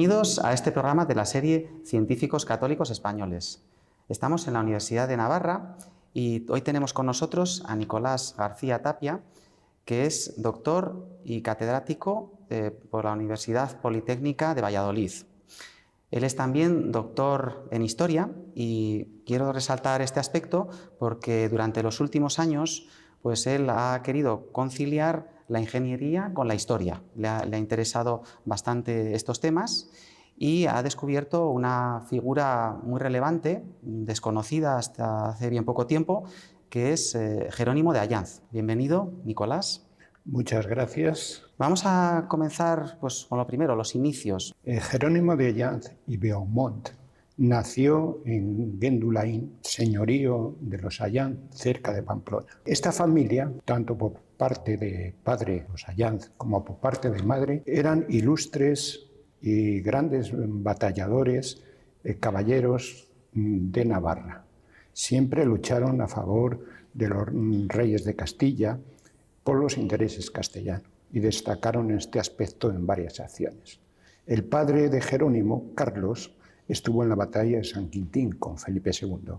Bienvenidos a este programa de la serie Científicos Católicos Españoles. Estamos en la Universidad de Navarra y hoy tenemos con nosotros a Nicolás García Tapia, que es doctor y catedrático por la Universidad Politécnica de Valladolid. Él es también doctor en Historia y quiero resaltar este aspecto porque durante los últimos años pues él ha querido conciliar la ingeniería con la historia. Le ha interesado bastante estos temas y ha descubierto una figura muy relevante, desconocida hasta hace bien poco tiempo, que es Jerónimo de Allanz. Bienvenido, Nicolás. Muchas gracias. Vamos a comenzar pues, con lo primero, los inicios. Jerónimo de Allanz y Beaumont nació en Gendulain, señorío de los Allanz, cerca de Pamplona. Esta familia, tanto por parte de padre, los Allanz, como por parte de madre, eran ilustres y grandes batalladores, caballeros de Navarra. Siempre lucharon a favor de los reyes de Castilla por los intereses castellanos y destacaron en este aspecto en varias acciones. El padre de Jerónimo, Carlos, estuvo en la batalla de San Quintín con Felipe II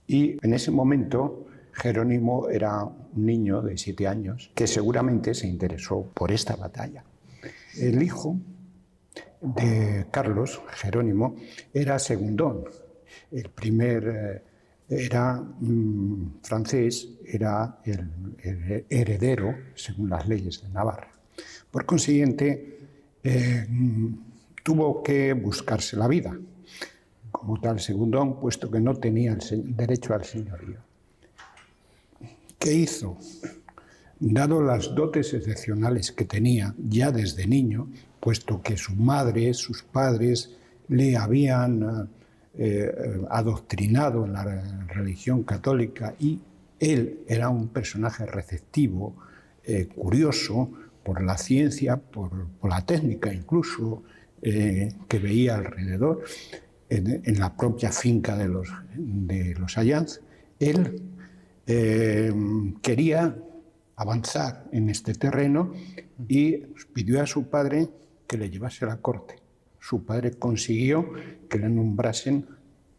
y en ese momento Jerónimo era un niño de 7 años que seguramente se interesó por esta batalla. El hijo de Carlos, Jerónimo, era Segundón. El primer era francés, era el heredero, según las leyes de Navarra. Por consiguiente, tuvo que buscarse la vida como tal Segundón, puesto que no tenía el derecho al señorío. ¿Qué hizo? Dado las dotes excepcionales que tenía ya desde niño, puesto que su madre, sus padres le habían adoctrinado en la religión católica y él era un personaje receptivo, curioso por la ciencia, por la técnica incluso, que veía alrededor, en la propia finca de los Allanz. Él quería avanzar en este terreno y pidió a su padre que le llevase a la corte. Su padre consiguió que le nombrasen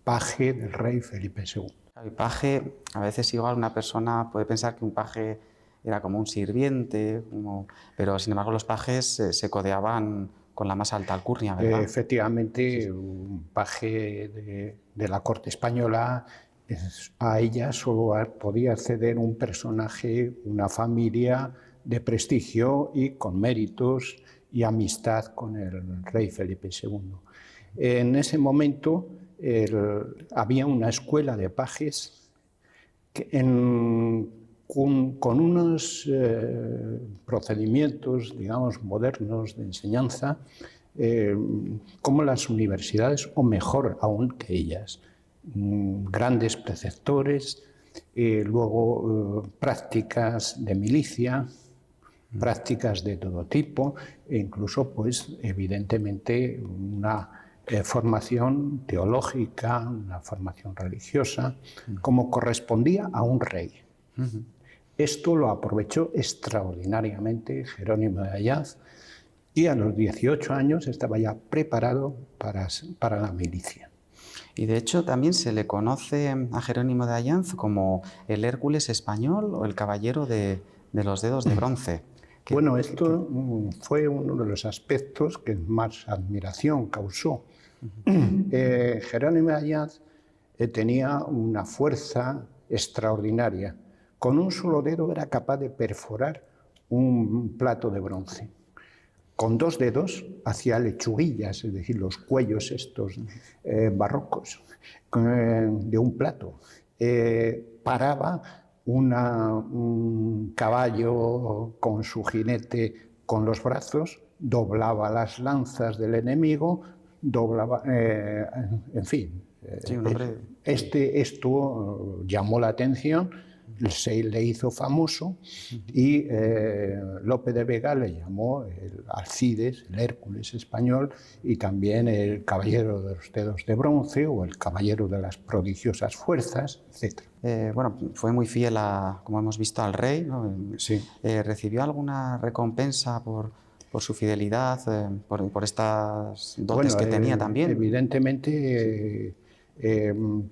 paje del rey Felipe II. El paje, a veces igual una persona puede pensar que un paje era como un sirviente, pero sin embargo los pajes se codeaban con la más alta alcurnia, ¿verdad? Efectivamente, sí. Un paje de la corte española, a ella solo podía acceder un personaje, una familia de prestigio y con méritos y amistad con el rey Felipe II. En ese momento había una escuela de pajes con unos procedimientos, digamos, modernos de enseñanza, como las universidades, o mejor aún que ellas. Grandes preceptores, luego prácticas de milicia, prácticas de todo tipo, e incluso, pues, evidentemente, una formación teológica, una formación religiosa, como correspondía a un rey. Esto lo aprovechó extraordinariamente Jerónimo de Allanz y a los 18 años estaba ya preparado para la milicia. Y de hecho también se le conoce a Jerónimo de Allanz como el Hércules español o el caballero de los dedos de bronce. Bueno, esto fue uno de los aspectos que más admiración causó. Jerónimo de Allanz tenía una fuerza extraordinaria. Con un solo dedo era capaz de perforar un plato de bronce. Con 2 dedos hacía lechuguillas, es decir, los cuellos estos barrocos de un plato. Paraba un caballo con su jinete con los brazos, doblaba las lanzas del enemigo, en fin. Sí, Esto llamó la atención, se le hizo famoso y Lope de Vega le llamó el Alcides, el Hércules español, y también el caballero de los dedos de bronce o el caballero de las prodigiosas fuerzas, etc. Bueno, fue muy fiel, como hemos visto, al rey, ¿no? Sí. ¿Recibió alguna recompensa por por su fidelidad, por estas dotes que tenía también. Evidentemente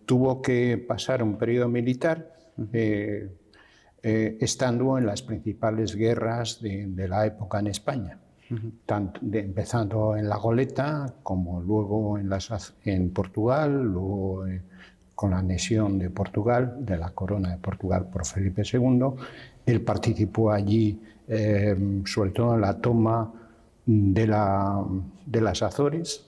tuvo que pasar un periodo militar estando en las principales guerras de la época en España, empezando en la Goleta, como luego en Portugal, luego con la anexión de Portugal, de la corona de Portugal por Felipe II. Él participó allí, sobre todo en la toma de las Azores,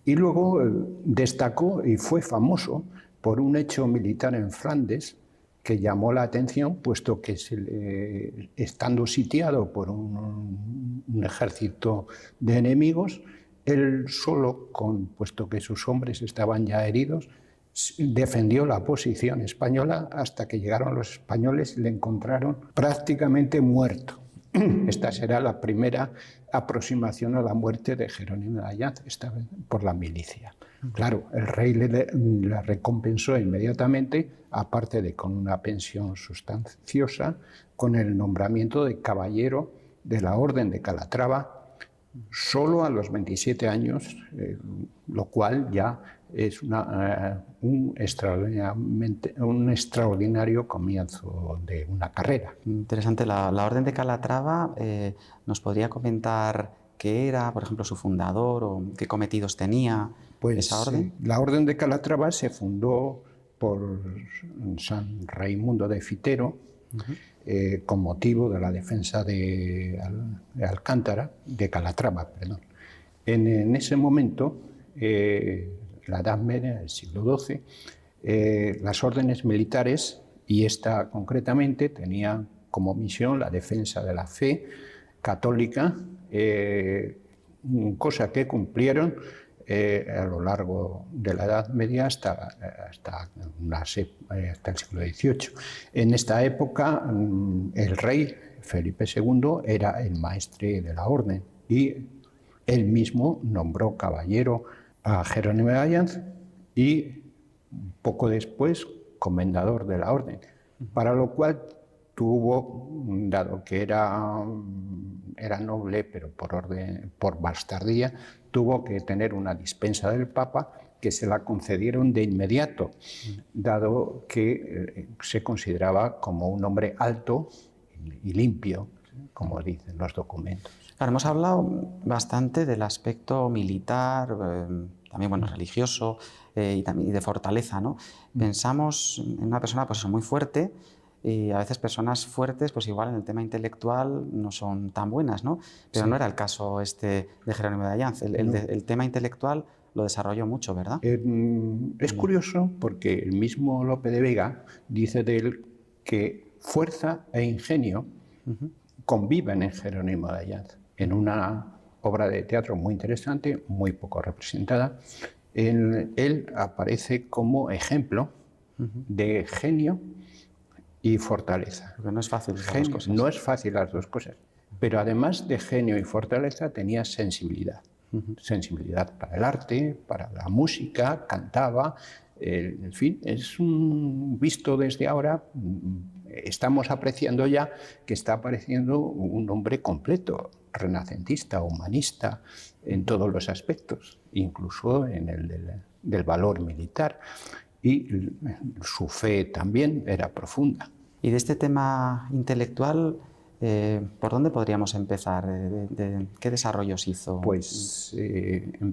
y luego destacó y fue famoso por un hecho militar en Flandes que llamó la atención, puesto que estando sitiado por un ejército de enemigos, él solo, puesto que sus hombres estaban ya heridos, defendió la posición española hasta que llegaron los españoles y le encontraron prácticamente muerto. Esta será la primera aproximación a la muerte de Jerónimo de Allanz, esta vez por la milicia. Claro, el rey la recompensó inmediatamente, aparte de con una pensión sustanciosa, con el nombramiento de caballero de la Orden de Calatrava, solo a los 27 años, lo cual ya es un extraordinario comienzo de una carrera. Interesante. La Orden de Calatrava, ¿nos podría comentar qué era, por ejemplo, su fundador o qué cometidos tenía esa orden? La Orden de Calatrava se fundó por San Raimundo de Fitero, con motivo de la defensa de Alcántara, de Calatrava, perdón. En ese momento, la Edad Media, el siglo XII, las órdenes militares, y esta concretamente, tenían como misión la defensa de la fe católica, cosa que cumplieron a lo largo de la Edad Media hasta el siglo XVIII. En esta época, el rey Felipe II era el maestre de la orden y él mismo nombró caballero a Jerónimo de Allanz y poco después comendador de la orden, para lo cual tuvo, dado que era noble, pero por bastardía, tuvo que tener una dispensa del Papa que se la concedieron de inmediato, dado que se consideraba como un hombre alto y limpio, como dicen los documentos. Claro, hemos hablado bastante del aspecto militar, también religioso y de fortaleza, ¿no? Pensamos en una persona pues, muy fuerte, y a veces personas fuertes, pues igual en el tema intelectual no son tan buenas, ¿no? Pero no era el caso de Jerónimo de Allanz. El tema intelectual lo desarrolló mucho, ¿verdad? Es curioso porque el mismo Lope de Vega dice de él que fuerza e ingenio conviven en Jerónimo de Allanz. En una obra de teatro muy interesante, muy poco representada, él aparece como ejemplo de genio y fortaleza. Porque no es fácil las dos cosas. No es fácil las dos cosas, pero además de genio y fortaleza tenía sensibilidad. Sensibilidad para el arte, para la música, cantaba, en fin, visto desde ahora, estamos apreciando ya que está apareciendo un hombre completo, renacentista, humanista, en todos los aspectos, incluso en el del valor militar. Y su fe también era profunda. Y de este tema intelectual, ¿por dónde podríamos empezar? ¿Qué desarrollos hizo? Pues en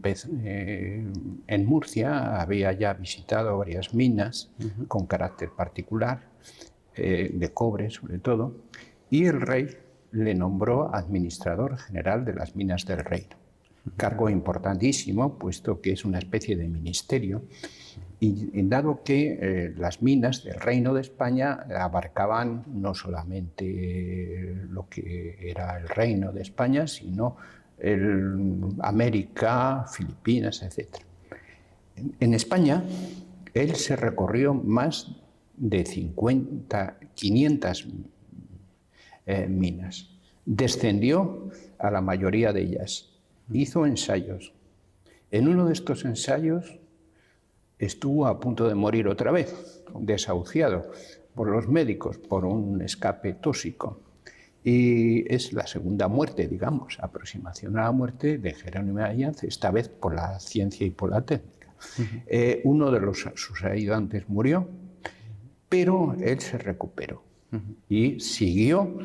Murcia había ya visitado varias minas con carácter particular, de cobre sobre todo, y el rey le nombró administrador general de las minas del reino. Cargo importantísimo, puesto que es una especie de ministerio, y dado que las minas del Reino de España abarcaban no solamente lo que era el Reino de España, sino América, Filipinas, etc. En España, él se recorrió más de 500 minas. Descendió a la mayoría de ellas. Hizo ensayos. En uno de estos ensayos estuvo a punto de morir otra vez, desahuciado por los médicos por un escape tóxico. Y es la segunda muerte, digamos, aproximación a la muerte de Jerónimo de Allanz, esta vez por la ciencia y por la técnica. Uno de sus ayudantes murió, pero él se recuperó y siguió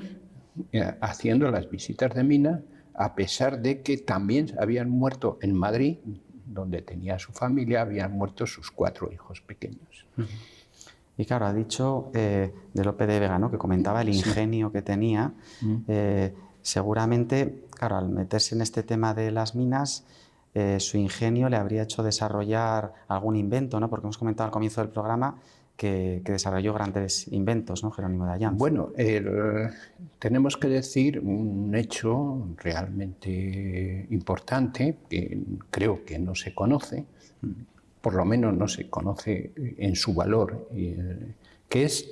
haciendo las visitas de mina, a pesar de que también habían muerto en Madrid, donde tenía su familia, habían muerto sus 4 hijos pequeños. Y claro, ha dicho de Lope de Vega, ¿no?, que comentaba el ingenio que tenía. Seguramente, claro, al meterse en este tema de las minas, su ingenio le habría hecho desarrollar algún invento, ¿no? Porque hemos comentado al comienzo del programa que desarrolló grandes inventos, ¿no?, Jerónimo de Allanz. Bueno, tenemos que decir un hecho realmente importante que creo que no se conoce, por lo menos no se conoce en su valor, que es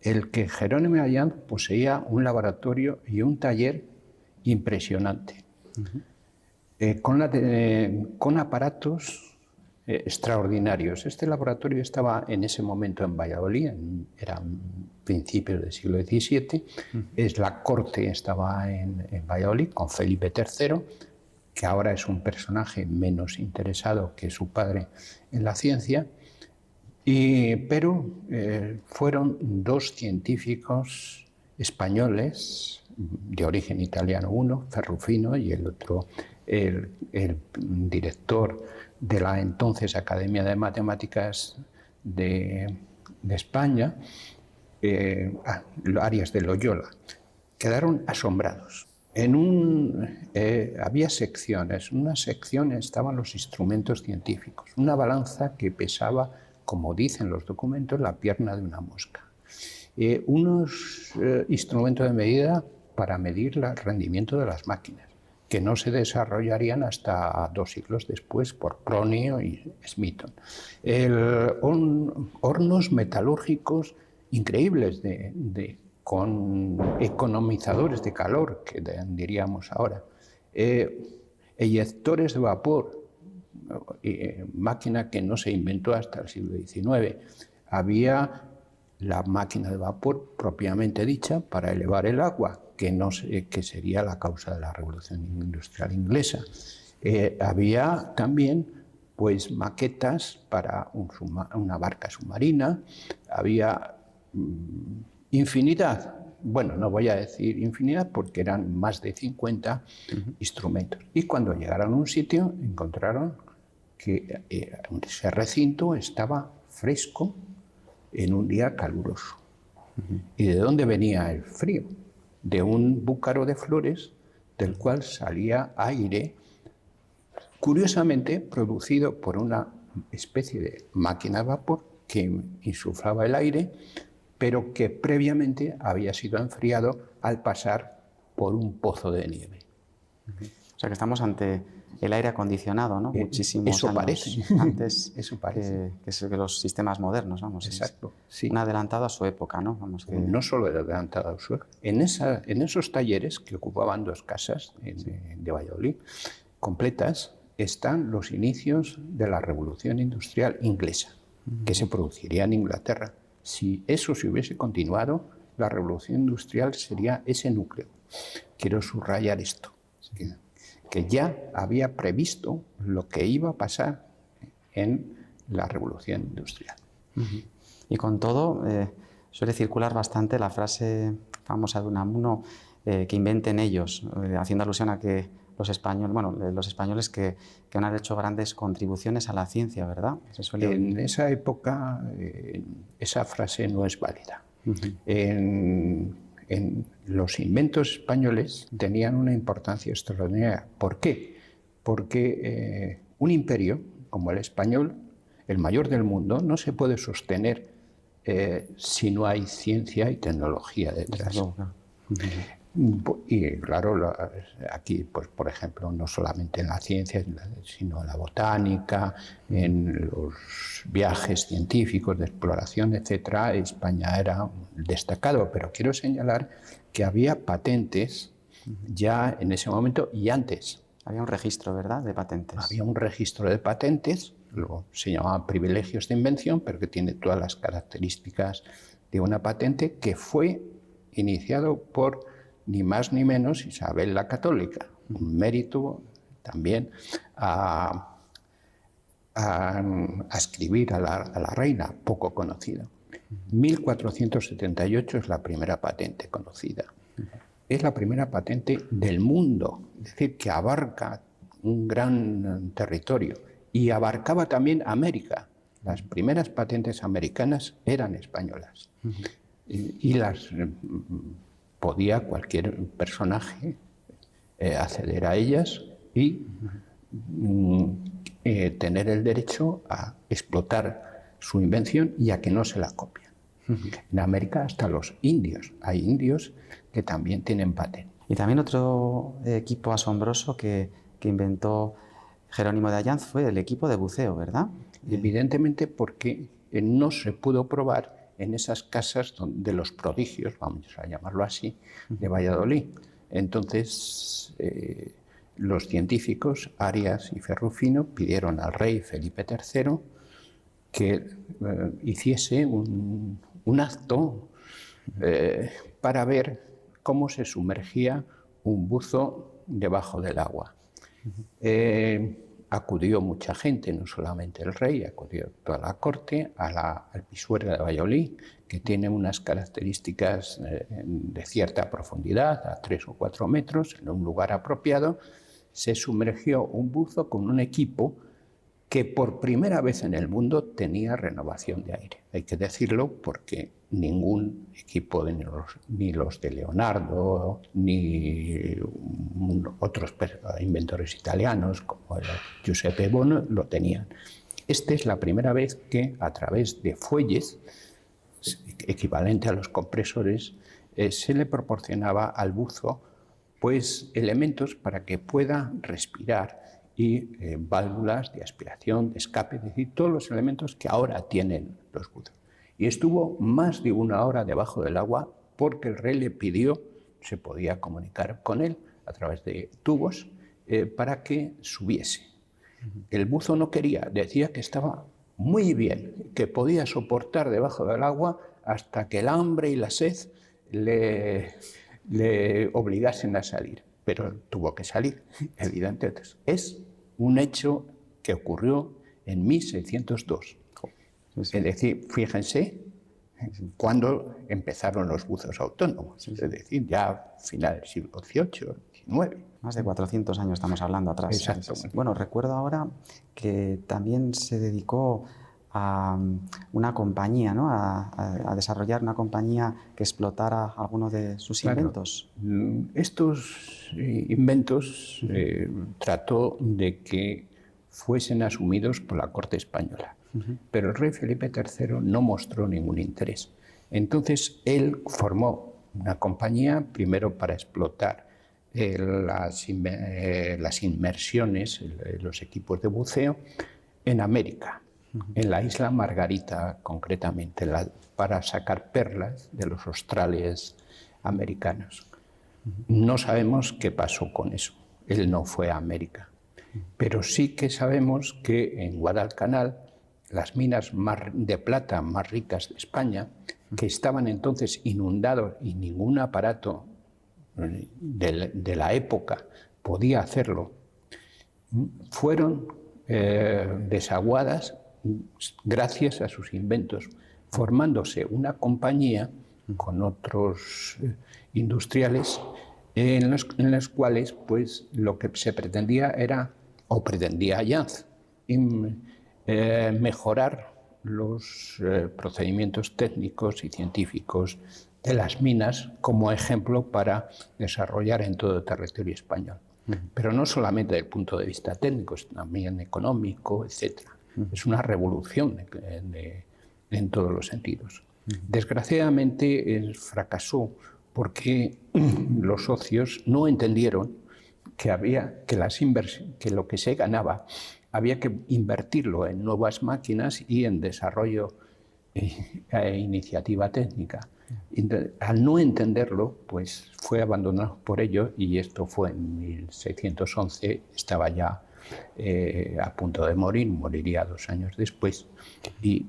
el que Jerónimo de Allanz poseía un laboratorio y un taller impresionante, con aparatos extraordinarios. Este laboratorio estaba en ese momento en Valladolid, era principios del siglo XVII, la corte estaba en Valladolid con Felipe III, que ahora es un personaje menos interesado que su padre en la ciencia, pero fueron 2 científicos españoles, de origen italiano uno, Ferrufino, y el otro, el director de la entonces Academia de Matemáticas de España, Arias de Loyola, quedaron asombrados. Había secciones. En una sección estaban los instrumentos científicos, una balanza que pesaba, como dicen los documentos, la pierna de una mosca. Unos instrumentos de medida para medir el rendimiento de las máquinas, que no se desarrollarían hasta 2 siglos después por Pronio y Smeaton. Hornos metalúrgicos increíbles con economizadores de calor, que diríamos ahora, eyectores de vapor, máquina que no se inventó hasta el siglo XIX. Había la máquina de vapor propiamente dicha para elevar el agua, que sería la causa de la Revolución Industrial Inglesa. Había también pues, maquetas para una barca submarina, había infinidad, bueno, no voy a decir infinidad porque eran más de 50 instrumentos. Y cuando llegaron a un sitio encontraron que ese recinto estaba fresco en un día caluroso. ¿Y de dónde venía el frío? De un búcaro de flores del cual salía aire, curiosamente producido por una especie de máquina de vapor que insuflaba el aire, pero que previamente había sido enfriado al pasar por un pozo de nieve. O sea que estamos ante el aire acondicionado, ¿no? Muchísimos eso años parece. antes Eso parece. que los sistemas modernos, vamos. Exacto. Sí. Un adelantado a su época, ¿no? Vamos, que... No solo adelantado a su época. En esos talleres que ocupaban 2 casas de Valladolid completas están los inicios de la Revolución Industrial Inglesa, que se produciría en Inglaterra. Si eso se hubiese continuado, la Revolución Industrial sería ese núcleo. Quiero subrayar esto, que ya había previsto lo que iba a pasar en la Revolución Industrial. Y con todo, suele circular bastante la frase famosa de Unamuno, que inventen ellos, haciendo alusión a que los españoles que han hecho grandes contribuciones a la ciencia, ¿verdad? En esa época esa frase no es válida. Los inventos españoles tenían una importancia extraordinaria. ¿Por qué? Porque un imperio como el español, el mayor del mundo, no se puede sostener si no hay ciencia y tecnología detrás. Y claro, aquí, pues, por ejemplo, no solamente en la ciencia, sino en la botánica, en los viajes científicos de exploración, etcétera, España era destacado. Pero quiero señalar que había patentes ya en ese momento y antes. Había un registro, ¿verdad?, de patentes. Había un registro de patentes, se llamaban privilegios de invención, pero que tiene todas las características de una patente, que fue iniciado por ni más ni menos Isabel la Católica, un mérito también a escribir a la reina, poco conocida. 1478 es la primera patente conocida. Es la primera patente del mundo, es decir, que abarca un gran territorio y abarcaba también América. Las primeras patentes americanas eran españolas y las podía cualquier personaje acceder a ellas y tener el derecho a explotar su invención y a que no se la copien. En América hasta los indios. Hay indios que también tienen patente. Y también otro equipo asombroso que inventó Jerónimo de Allanz fue el equipo de buceo, ¿verdad? Evidentemente porque no se pudo probar en esas casas de los prodigios, vamos a llamarlo así, de Valladolid. Entonces, los científicos, Arias y Ferrufino, pidieron al rey Felipe III que hiciese un acto para ver cómo se sumergía un buzo debajo del agua. Acudió mucha gente, no solamente el rey, acudió toda la corte, al Pisuerga de Valladolid, que tiene unas características de cierta profundidad, a 3 o 4 metros, en un lugar apropiado. Se sumergió un buzo con un equipo que por primera vez en el mundo tenía renovación de aire. Hay que decirlo porque ningún equipo, ni los de Leonardo, ni otros inventores italianos como Giuseppe Bono lo tenían. Esta es la primera vez que a través de fuelles, equivalente a los compresores, se le proporcionaba al buzo pues, elementos para que pueda respirar y válvulas de aspiración, de escape, es decir, todos los elementos que ahora tienen los buzos. Y estuvo más de 1 hora debajo del agua porque el rey le pidió, se podía comunicar con él a través de tubos, para que subiese. El buzo no quería, decía que estaba muy bien, que podía soportar debajo del agua hasta que el hambre y la sed le obligasen a salir. Pero tuvo que salir, evidentemente. Es un hecho que ocurrió en 1602. Es decir, fíjense cuando empezaron los buzos autónomos, es decir, ya final del siglo XVIII, XIX. Más de 400 años estamos hablando atrás. Exacto. Bueno, recuerdo ahora que también se dedicó a una compañía, ¿no? a desarrollar una compañía que explotara algunos de sus inventos. Estos inventos trató de que fuesen asumidos por la corte española, pero el rey Felipe III no mostró ningún interés. Entonces él formó una compañía primero para explotar las inmersiones, los equipos de buceo en América. En la isla Margarita, concretamente, para sacar perlas de los australes americanos. No sabemos qué pasó con eso. Él no fue a América. Pero sí que sabemos que en Guadalcanal, las minas de plata más ricas de España, que estaban entonces inundados y ningún aparato de la época podía hacerlo, fueron desaguadas gracias a sus inventos, formándose una compañía con otros industriales en los cuales pues, lo que se pretendía era, o pretendía Allanz, mejorar los procedimientos técnicos y científicos de las minas como ejemplo para desarrollar en todo el territorio español. Pero no solamente desde el punto de vista técnico, también económico, etc. Es una revolución en todos los sentidos. Desgraciadamente fracasó porque los socios no entendieron que lo que se ganaba había que invertirlo en nuevas máquinas y en desarrollo e iniciativa técnica. Al no entenderlo, pues fue abandonado por ello y esto fue en 1611, estaba ya a punto de morir, moriría 2 años después y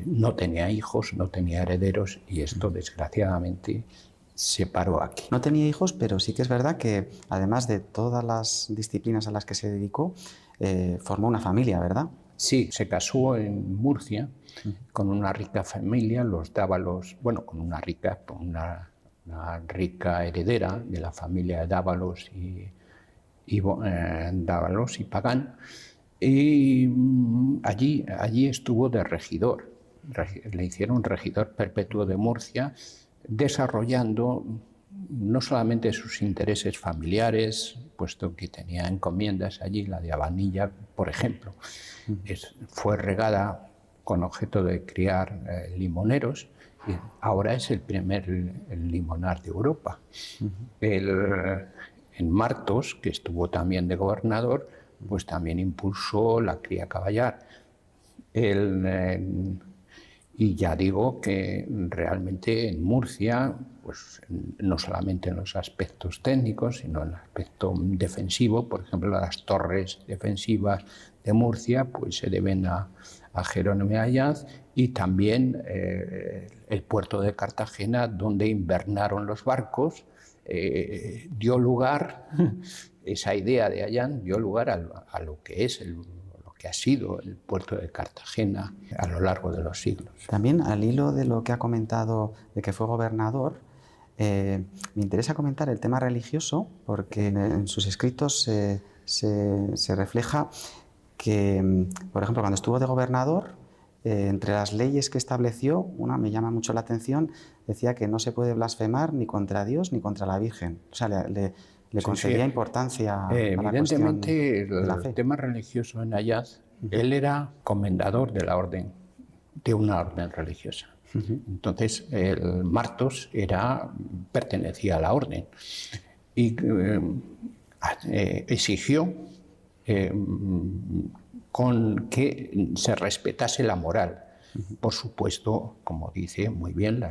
no tenía hijos, no tenía herederos y esto desgraciadamente se paró aquí. No tenía hijos, pero sí que es verdad que además de todas las disciplinas a las que se dedicó, formó una familia, ¿verdad? Sí, se casó en Murcia con una rica familia, los Dávalos, bueno, con una rica heredera de la familia de Dávalos Dávalos y Pagán, y allí estuvo de regidor. Le hicieron regidor perpetuo de Murcia, desarrollando no solamente sus intereses familiares, puesto que tenía encomiendas allí, la de Abanilla, por ejemplo, fue regada con objeto de criar limoneros, y ahora es el primer limonar de Europa. En Martos, que estuvo también de gobernador, pues también impulsó la cría caballar. Y ya digo que realmente en Murcia, pues no solamente en los aspectos técnicos, sino en el aspecto defensivo, por ejemplo, las torres defensivas de Murcia, pues se deben a Jerónimo de Ayaz, y también el puerto de Cartagena, donde invernaron los barcos, dio lugar, esa idea de Ayaz dio lugar a lo que es que ha sido el puerto de Cartagena a lo largo de los siglos. También, al hilo de lo que ha comentado de que fue gobernador, me interesa comentar el tema religioso, porque en sus escritos se refleja que, por ejemplo, cuando estuvo de gobernador, entre las leyes que estableció, una me llama mucho la atención, decía que no se puede blasfemar ni contra Dios ni contra la Virgen. O sea, le concedía importancia a la cuestión de la fe. El tema religioso en Ayaz, él era comendador de la orden, de una orden religiosa. Entonces, el Martos pertenecía a la orden y exigió con que se respetase la moral. Por supuesto, como dice muy bien,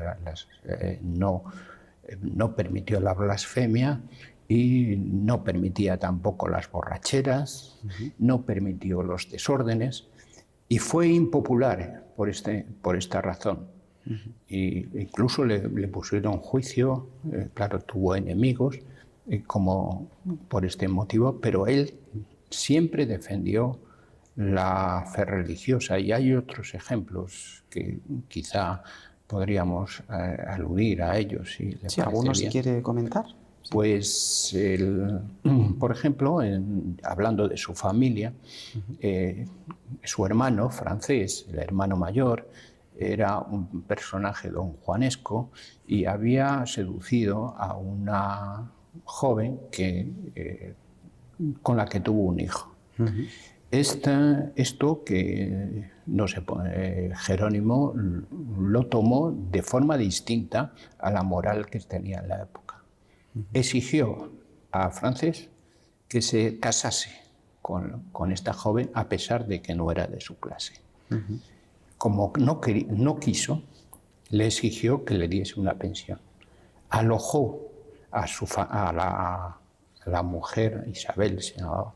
no permitió la blasfemia y no permitía tampoco las borracheras, no permitió los desórdenes, y fue impopular por esta razón. Y incluso le pusieron juicio, claro, tuvo enemigos como por este motivo, pero él siempre defendió la fe religiosa, y hay otros ejemplos que quizá podríamos aludir a ellos. Si le sí, ¿algunos quiere comentar? Pues, por ejemplo, hablando de su familia, su hermano francés, el hermano mayor, era un personaje don Juanesco y había seducido a una joven con la que tuvo un hijo. Esto que no se Jerónimo lo tomó de forma distinta a la moral que tenía en la época. Exigió a Francés que se casase con esta joven a pesar de que no era de su clase. Como no quiso, le exigió que le diese una pensión. Alojó a la mujer, Isabel se llamaba,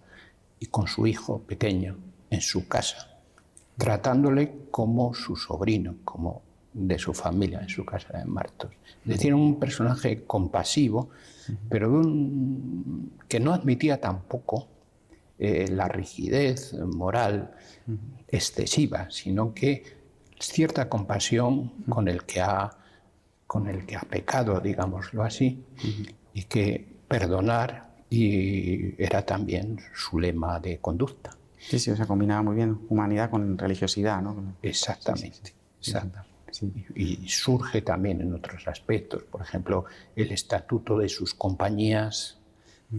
y con su hijo pequeño en su casa, tratándole como su sobrino, como de su familia, en su casa de Martos. Es decir, un personaje compasivo, pero que no admitía tampoco la rigidez moral excesiva, sino que cierta compasión con el que ha pecado, digámoslo así, y que perdonar y era también su lema de conducta. Sí, sí, o sea, combinaba muy bien humanidad con religiosidad, ¿no? Exactamente, sí. exactamente. Sí. Y surge también en otros aspectos, por ejemplo, el estatuto de sus compañías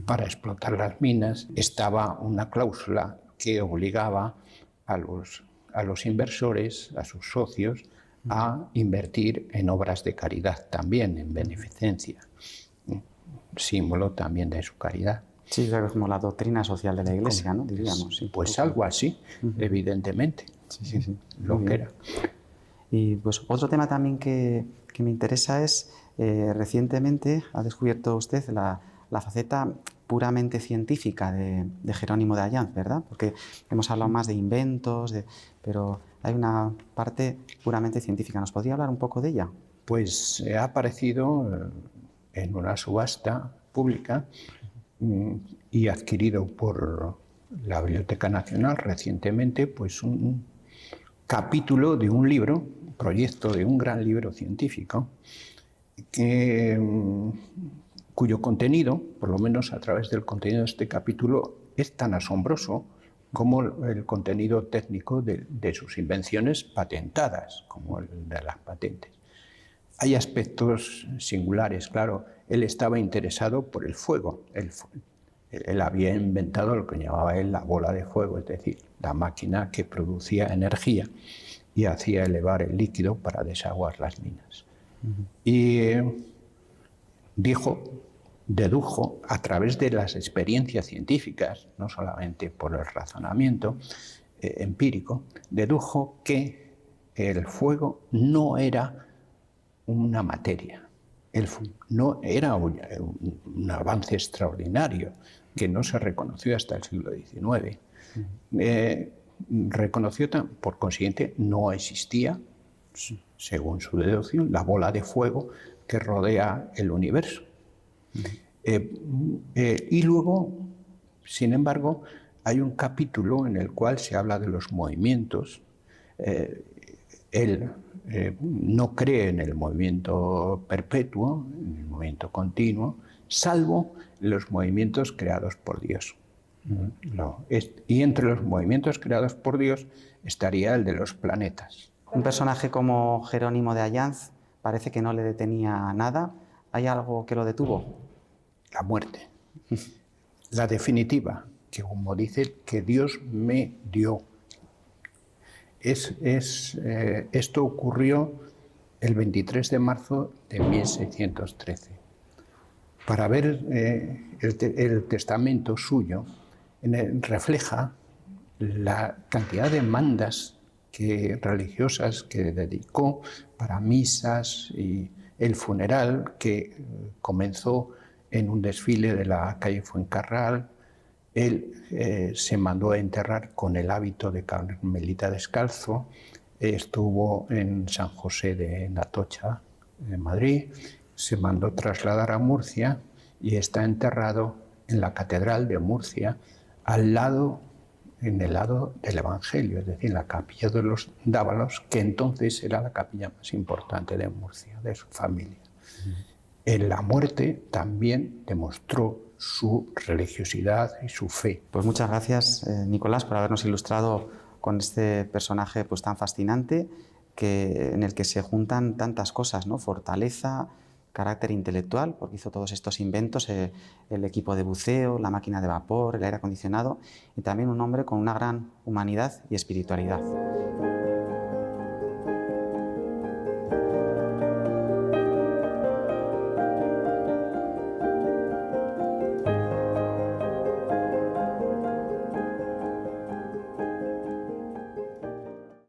para explotar las minas. Estaba una cláusula que obligaba a los inversores, a sus socios, a invertir en obras de caridad también, en beneficencia, símbolo también de su caridad. Sí, o sea, como la doctrina social de la Iglesia, ¿no? Diríamos. Sí. Pues algo así, evidentemente, sí. Lo que era. Y pues otro tema también que me interesa es, recientemente ha descubierto usted la faceta puramente científica de Jerónimo de Ayaz, ¿verdad? Porque hemos hablado más de inventos, pero hay una parte puramente científica. ¿Nos podría hablar un poco de ella? Pues ha aparecido en una subasta pública y adquirido por la Biblioteca Nacional recientemente, pues un capítulo de un libro, proyecto de un gran libro científico, cuyo contenido, por lo menos a través del contenido de este capítulo, es tan asombroso como el contenido técnico de sus invenciones patentadas, como el de las patentes. Hay aspectos singulares, claro. Él estaba interesado por el fuego. Él había inventado lo que llamaba él la bola de fuego, es decir, la máquina que producía energía y hacía elevar el líquido para desaguar las minas. Y dedujo a través de las experiencias científicas, no solamente por el razonamiento empírico, dedujo que el fuego no era una materia, no era un avance extraordinario que no se reconoció hasta el siglo XIX. Reconoció, por consiguiente, no existía, según su deducción, la bola de fuego que rodea el universo. Y luego, sin embargo, hay un capítulo en el cual se habla de los movimientos. Él no cree en el movimiento perpetuo, en el movimiento continuo, salvo los movimientos creados por Dios. Y entre los movimientos creados por Dios estaría el de los planetas. Un personaje como Jerónimo de Allanz parece que no le detenía nada. ¿Hay algo que lo detuvo? La muerte. La definitiva, que como dice, que Dios me dio. Esto ocurrió el 23 de marzo de 1613. Para ver el testamento suyo, refleja la cantidad de mandas religiosas que dedicó para misas y el funeral que comenzó en un desfile de la calle Fuencarral. Él se mandó a enterrar con el hábito de carmelita descalzo, estuvo en San José de Atocha, en Madrid, se mandó trasladar a Murcia y está enterrado en la Catedral de Murcia, en el lado del Evangelio, es decir, en la capilla de los Dávalos, que entonces era la capilla más importante de Murcia, de su familia. En la muerte también demostró su religiosidad y su fe. Pues muchas gracias, Nicolás, por habernos ilustrado con este personaje pues, tan fascinante en el que se juntan tantas cosas, ¿no? Fortaleza, carácter intelectual, porque hizo todos estos inventos, el equipo de buceo, la máquina de vapor, el aire acondicionado, y también un hombre con una gran humanidad y espiritualidad.